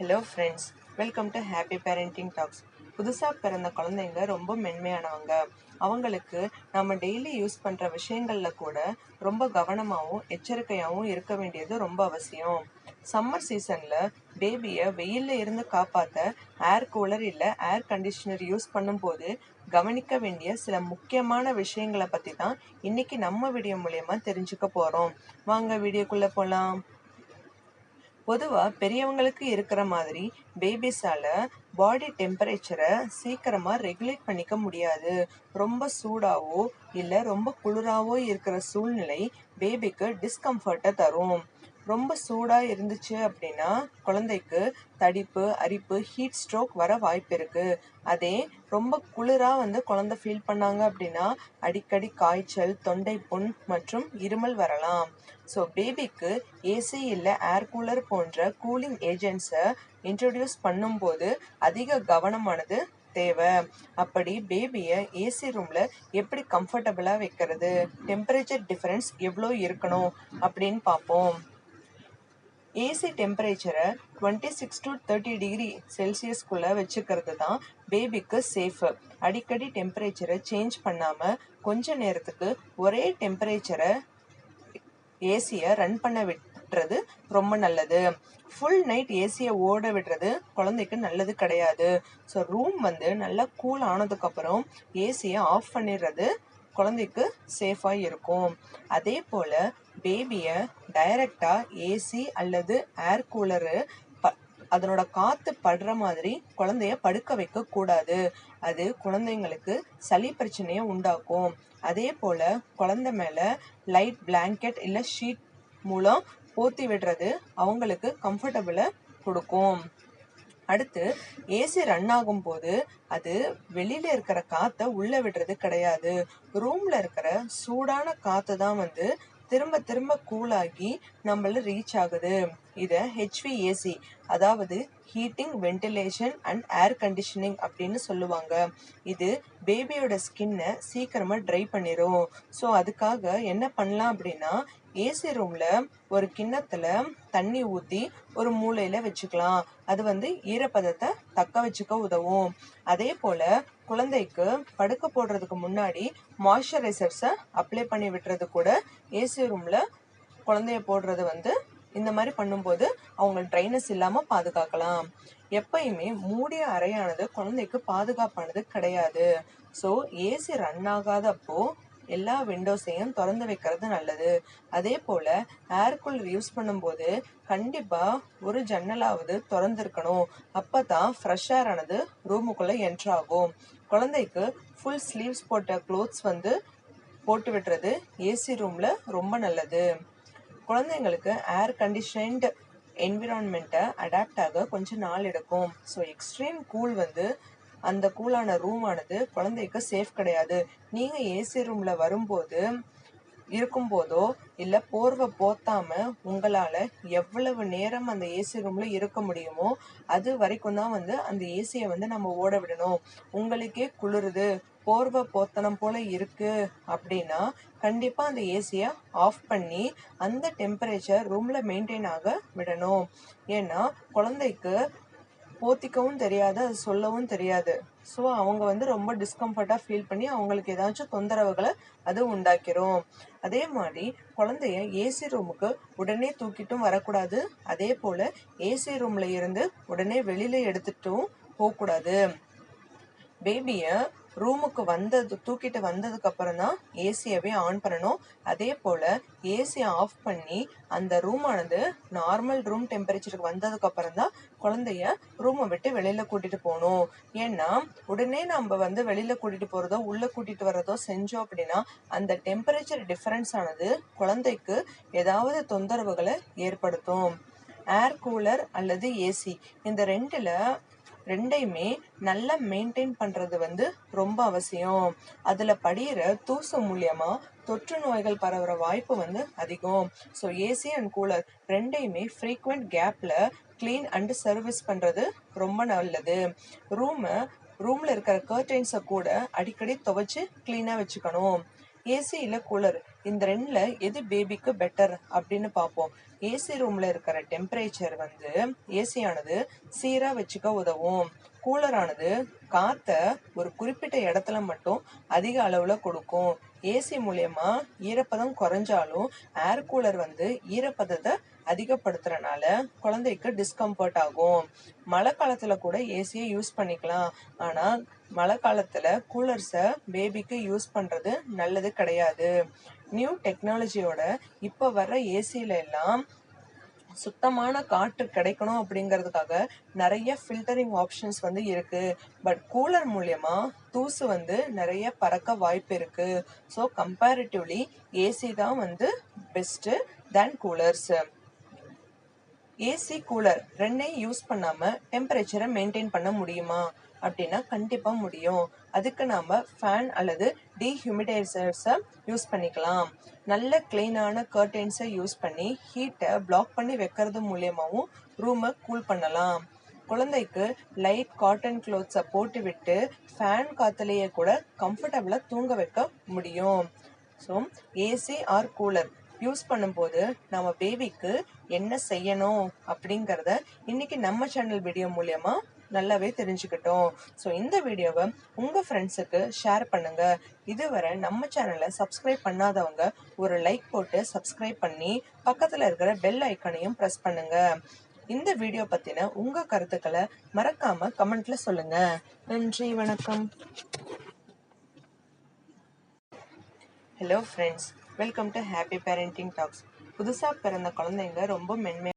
Hello friends, welcome to happy parenting talks. புதுசாக பிறந்த குழந்தைங்க ரொம்ப மென்மையானவங்க. அவங்களுக்கு நம்ம டெய்லி யூஸ் பண்ணுற விஷயங்களில் கூட ரொம்ப கவனமாகவும் எச்சரிக்கையாகவும் இருக்க வேண்டியது ரொம்ப அவசியம். சம்மர் சீசனில் பேபியை வெயிலில் இருந்து காப்பாற்ற ஏர் கூலர் இல்லை ஏர் கண்டிஷனர் யூஸ் பண்ணும்போது கவனிக்க வேண்டிய சில முக்கியமான விஷயங்களை பற்றி தான் இன்னைக்கு நம்ம வீடியோ மூலயமா தெரிஞ்சுக்க போகிறோம். வாங்க வீடியோக்குள்ளே போகலாம். பொதுவாக பெரியவங்களுக்கு இருக்கிற மாதிரி பேபிஸால பாடி டெம்பரேச்சரை சீக்கிரமாக ரெகுலேட் பண்ணிக்க முடியாது. ரொம்ப சூடாவோ இல்லை ரொம்ப குளிராவோ இருக்கிற சூழ்நிலை பேபிக்கு டிஸ்கம்ஃபர்ட்டை தரும். ரொம்ப சூடாக இருந்துச்சு அப்படின்னா குழந்தைக்கு தடிப்பு, அரிப்பு, ஹீட் ஸ்ட்ரோக் வர வாய்ப்பு இருக்கு. அதே ரொம்ப குளிராக குழந்தை ஃபீல் பண்ணாங்க அப்படின்னா அடிக்கடி காய்ச்சல், தொண்டை புண் மற்றும் இருமல் வரலாம். ஸோ பேபிக்கு ஏசி இல்லை ஏர் கூலர் போன்ற கூலிங் ஏஜென்ட்ஸை இன்ட்ரடியூஸ் பண்ணும்போது அதிக கவனமானது தேவை. அப்படி பேபியை ஏசி ரூமில் எப்படி கம்ஃபர்டபுளாக வைக்கிறது, டெம்பரேச்சர் டிஃபரன்ஸ் எவ்வளோ இருக்கணும் அப்படின்னு பார்ப்போம். ஏசி டெம்பரேச்சரை 26 to 30 டிகிரி செல்சியஸ்குள்ளே வச்சுக்கிறது தான் பேபிக்கு சேஃபு. அடிக்கடி டெம்பரேச்சரை சேஞ்ச் பண்ணாமல் கொஞ்ச நேரத்துக்கு ஒரே டெம்பரேச்சரை ஏசியை ரன் பண்ண விட்டுறது ரொம்ப நல்லது. ஃபுல் நைட் ஏசியை ஓட விடுறது குழந்தைக்கு நல்லது கிடையாது. ஸோ ரூம் நல்லா கூல் ஆனதுக்கப்புறம் ஏசியை ஆஃப் பண்ணிடுறது குழந்தைக்கு சேஃபாக இருக்கும். அதே போல் பேபியை டைரக்டாக ஏசி அல்லது ஏர் கூலரு அதனோட காற்று படுற மாதிரி குழந்தைய படுக்க வைக்க கூடாது. அது குழந்தைங்களுக்கு சளி பிரச்சனையை உண்டாக்கும். அதே போல் குழந்தை மேலே லைட் பிளாங்கெட் இல்லை ஷீட் மூலம் போத்தி விடுறது அவங்களுக்கு கம்ஃபர்டபுளை கொடுக்கும். அடுத்து ஏசி ரன் ஆகும் போது அது வெளியில இருக்கிற காற்றை உள்ள விடுறது கிடையாது. ரூம்ல இருக்கிற சூடான காற்று தான் திரும்ப திரும்ப கூலாகி நம்மள ரீச் ஆகுது. இதை HVAC, அதாவது heating, ventilation and air conditioning அப்படின்னு சொல்லுவாங்க. இது பேபியோட ஸ்கின்னை சீக்கிரமாக ட்ரை பண்ணிடும். ஸோ அதுக்காக என்ன பண்ணலாம் அப்படின்னா ஏசி ரூமில் ஒரு கிண்ணத்தில் தண்ணி ஊற்றி ஒரு மூலையில் வச்சுக்கலாம். அது ஈரப்பதத்தை தக்க வச்சுக்க உதவும். அதே போல் குழந்தைக்கு படுக்க போடுறதுக்கு முன்னாடி மாய்ஸ்சரைசர்ஸை அப்ளை பண்ணி விட்டுறது கூட ஏசி ரூமில் குழந்தைய போடுறது இந்த மாதிரி பண்ணும்போது அவங்க ட்ரைனஸ் இல்லாமல் பாதுகாக்கலாம். எப்பயுமே மூடிய அறையானது குழந்தைக்கு பாதுகாப்பானது கிடையாது. ஸோ ஏசி ரன் ஆகாதப்போ எல்லா விண்டோஸையும் திறந்து வைக்கிறது நல்லது. அதே போல் ஏர் கூலர் யூஸ் பண்ணும்போது கண்டிப்பாக ஒரு ஜன்னலாவது திறந்துருக்கணும். அப்போ தான் ஃப்ரெஷ் ஏர் ஆனது ரூமுக்குள்ளே என்ட்ரு ஆகும். குழந்தைக்கு ஃபுல் ஸ்லீவ்ஸ் போட்ட க்ளோத்ஸ் போட்டு விட்டுறது ஏசி ரூமில் ரொம்ப நல்லது. குழந்தைங்களுக்கு ஏர் கண்டிஷன்டு என்விரான்மெண்ட்டை அடாப்ட் ஆக கொஞ்சம் நாள் எடுக்கும். ஸோ எக்ஸ்ட்ரீம் கூல் அந்த கூலான ரூமானது குழந்தைக்கு சேஃப் கிடையாது. நீங்கள் ஏசி ரூமில் இருக்கும்போதோ இல்லை போர்வை போத்தாமல் உங்களால் எவ்வளவு நேரம் அந்த ஏசி ரூமில் இருக்க முடியுமோ அது வரைக்கும் தான் அந்த ஏசியை நம்ம ஓட விடணும். உங்களுக்கே குளிருது, போர்வை போத்தனம் போல இருக்கு அப்படின்னா கண்டிப்பாக அந்த ஏசியை ஆஃப் பண்ணி அந்த டெம்பரேச்சர் ரூமில் மெயின்டைன் ஆக விடணும். ஏன்னா குழந்தைக்கு போத்திக்கவும் தெரியாது, அது சொல்லவும் தெரியாது. ஸோ அவங்க ரொம்ப டிஸ்கம்ஃபர்ட்டாக ஃபீல் பண்ணி அவங்களுக்கு ஏதாச்சும் தொந்தரவுகளை அது உண்டாக்கிரும். அதே மாதிரி குழந்தைய ஏசி ரூமுக்கு உடனே தூக்கிட்டும் வரக்கூடாது. அதே போல் ஏசி ரூமில் இருந்து உடனே வெளியில் எடுத்துட்டும் போகக்கூடாது. பேபியை ரூமுக்கு தூக்கிட்டு வந்ததுக்கு அப்புறம் தான் ஏசியவே ஆன் பண்ணணும். அதே போல் ஏசியை ஆஃப் பண்ணி அந்த ரூமானது நார்மல் ரூம் டெம்பரேச்சருக்கு வந்ததுக்கு அப்புறம் தான் குழந்தைய ரூமை விட்டு வெளியில் கூட்டிகிட்டு போகணும். ஏன்னா உடனே நம்ம வெளியில் கூட்டிகிட்டு போகிறதோ உள்ளே கூட்டிகிட்டு வர்றதோ செஞ்சோம் அப்படின்னா அந்த டெம்பரேச்சர் டிஃபரன்ஸ் ஆனது குழந்தைக்கு ஏதாவது தொந்தரவுகளை ஏற்படுத்தும். ஏர் கூலர் அல்லது ஏசி இந்த ரெண்டையுமே நல்லா மெயின்டைன் பண்ணுறது ரொம்ப அவசியம். அதில் படிகிற தூசு மூலியமாக தொற்று நோய்கள் பரவுற வாய்ப்பு அதிகம். ஸோ ஏசி அண்ட் கூலர் ரெண்டையுமே ஃப்ரீக்வெண்ட் கேப்பில் க்ளீன் அண்ட் சர்வீஸ் பண்ணுறது ரொம்ப நல்லது. ரூமில் இருக்கிற கர்டைன்ஸை கூட அடிக்கடி துவைச்சி க்ளீனாக வச்சுக்கணும். ஏசி இல்லை கூலர் இந்த ரெண்டுல எது பேபிக்கு பெட்டர் அப்படின்னு பார்ப்போம். ஏசி ரூம்ல இருக்கிற டெம்பரேச்சர் வந்து ஏசி ஆனது சீரா வச்சுக்க உதவும். கூலர் ஆனது காத்த ஒரு குறிப்பிட்ட இடத்துல மட்டும் அதிக அளவுல கொடுக்கும். ஏசி மூலியமா ஈரப்பதம் குறைஞ்சாலும் ஏர் கூலர் வந்து ஈரப்பதத்தை அதிகப்படுத்துறனால குழந்தைக்கு டிஸ்கம்ஃபர்ட் ஆகும். மழை காலத்துல கூட ஏசியை யூஸ் பண்ணிக்கலாம். ஆனா மழை காலத்துல கூலர்ஸை பேபிக்கு யூஸ் பண்றது நல்லது கிடையாது. நியூ டெக்னாலஜியோட இப்ப வர்ற ஏசில எல்லாம் சுத்தமான காற்று கிடைக்கணும் அப்படிங்கிறதுக்காக நிறைய ஃபில்டரிங் ஆப்ஷன்ஸ் வந்து இருக்கு. பட் கூலர் மூலியமா தூசு வந்து நிறைய பறக்க வாய்ப்பு இருக்கு. ஸோ கம்பேரிட்டிவ்லி ஏசி தான் வந்து பெஸ்ட் தேன் கூலர்ஸ். ஏசி கூலர் ரெண்டையும் யூஸ் பண்ணாம டெம்பரேச்சரை மெயின்டைன் பண்ண முடியுமா அப்படின்னா கண்டிப்பா முடியும். அதுக்கு நாம ஃபேன் அல்லது டீஹியூமிடைசர்ஸை யூஸ் பண்ணிக்கலாம். நல்ல கிளீனான கர்டைன்ஸை யூஸ் பண்ணி ஹீட்டை பிளாக் பண்ணி வைக்கிறது மூலியமாவும் ரூமை கூல் பண்ணலாம். குழந்தைக்கு லைட் காட்டன் கிளாத்ஸை போட்டு விட்டு ஃபேன் காத்துலேயே கூட கம்ஃபர்டபுளா தூங்க வைக்க முடியும். So AC or cooler use பண்ணும்போது நம்ம பேபிக்கு என்ன செய்யணும் அப்படிங்கிறத இன்னைக்கு நம்ம சேனல் வீடியோ மூலியமா நல்லாவே தெரிஞ்சுக்கிட்டோம். ஸோ இந்த வீடியோவை உங்க ஃப்ரெண்ட்ஸுக்கு ஷேர் பண்ணுங்க. இதுவரை நம்ம சேனலை சப்ஸ்கிரைப் பண்ணாதவங்க ஒரு லைக் போட்டு சப்ஸ்கிரைப் பண்ணி பக்கத்துல இருக்கிற பெல் ஐக்கனையும் ப்ரெஸ் பண்ணுங்க. இந்த வீடியோ பத்தின உங்க கருத்துக்களை மறக்காம கமெண்ட்ல சொல்லுங்க. நன்றி, வணக்கம். Hello friends, welcome to happy parenting talks. புதுசாக பிறந்த குழந்தைங்க ரொம்ப மென்மையாக